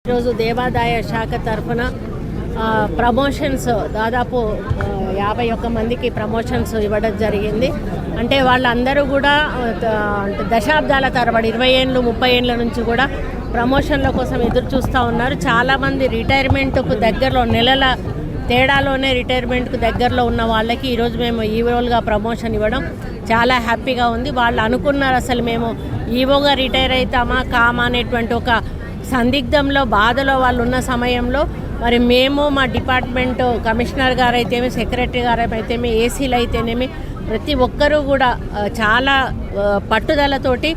ఈరోజు దేవాదాయ శాఖ తరఫున ప్రమోషన్స్ దాదాపు 51 మందికి ప్రమోషన్స్ ఇవ్వడం జరిగింది. అంటే వాళ్ళందరూ కూడా దశాబ్దాల తరబడి 20 ఏళ్ళు 30 ఏళ్ళ నుంచి కూడా ప్రమోషన్ల కోసం ఎదురు చూస్తూ ఉన్నారు. చాలామంది రిటైర్మెంట్కు దగ్గరలో నెలల తేడాలోనే రిటైర్మెంట్కు దగ్గరలో ఉన్న వాళ్ళకి ఈరోజు మేము ఈవోలుగా ప్రమోషన్ ఇవ్వడం చాలా హ్యాపీగా ఉంది. వాళ్ళు అనుకున్నారు అసలు మేము ఈవోగా రిటైర్ అవుతామా కామా అనేటువంటి ఒక సందిగ్ధంలో బాధలో వాళ్ళు ఉన్న సమయంలో మరి మేము మా డిపార్ట్మెంట్ కమిషనర్ గారు అయితేమి సెక్రటరీ గారు అయితేమి ఏసీలు అయితేనేమి ప్రతి ఒక్కరూ కూడా చాలా పట్టుదలతోటి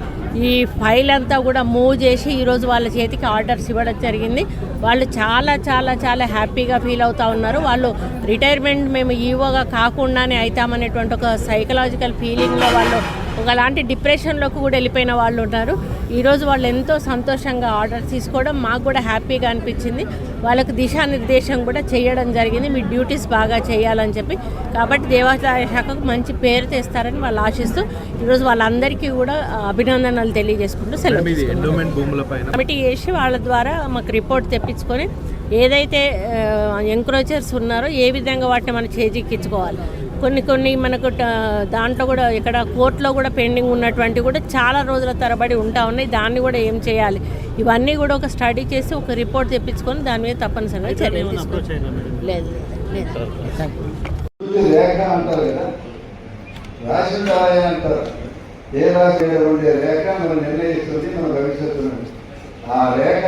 ఈ ఫైల్ అంతా కూడా మూవ్ చేసి ఈరోజు వాళ్ళ చేతికి ఆర్డర్స్ ఇవ్వడం జరిగింది. వాళ్ళు చాలా చాలా చాలా హ్యాపీగా ఫీల్ అవుతూ ఉన్నారు. వాళ్ళు రిటైర్మెంట్ మేము ఈవోగా కాకుండానే అవుతామనేటువంటి ఒక సైకలాజికల్ ఫీలింగ్లో వాళ్ళు ఒకలాంటి డిప్రెషన్లోకి కూడా వెళ్ళిపోయిన వాళ్ళు ఉన్నారు. ఈరోజు వాళ్ళు ఎంతో సంతోషంగా ఆర్డర్స్ తీసుకోవడం మాకు కూడా హ్యాపీగా అనిపించింది. వాళ్ళకు దిశానిర్దేశం కూడా చేయడం జరిగింది, మీ డ్యూటీస్ బాగా చేయాలని చెప్పి. కాబట్టి దేవాదాయ శాఖకు మంచి పేరు తెస్తారని వాళ్ళు ఆశిస్తూ ఈరోజు వాళ్ళందరికీ కూడా అభినందనలు తెలియజేసుకుంటూ సెలవు కమిటీ చేసి వాళ్ళ ద్వారా మాకు రిపోర్ట్ తెప్పించుకొని ఏదైతే ఎంక్రోచర్స్ ఉన్నారో ఏ విధంగా వాటిని మనం చేజిక్కించుకోవాలి. కొన్ని మనకు దాంట్లో కూడా ఇక్కడ కోర్టులో కూడా పెండింగ్ ఉన్నటువంటి కూడా చాలా రోజుల తరబడి ఉంటా ఉన్నాయి. దాన్ని కూడా ఏం చేయాలి ఇవన్నీ కూడా ఒక స్టడీ చేసి ఒక రిపోర్ట్ తెప్పించుకొని దాని మీద తప్పనిసరిగా చర్యలు తీసుకోవాలి. లేదు ఏ రాష్ట్రంలో రేఖ మనం నిర్ణయిస్తుంది మన భవిష్యత్తును. ఆ రేఖ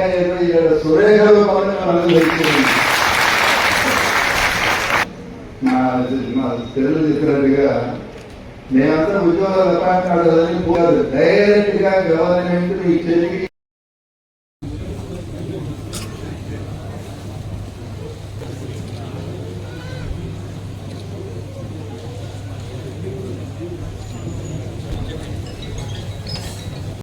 ఏదో సురేఖలు మనం మా తెలుగు చెప్పినట్టుగా మేమంతా ఉద్యోగాలు అపాయింట్ కాదు, డైరెక్ట్ గా గవర్నమెంట్ మీ చెల్లికి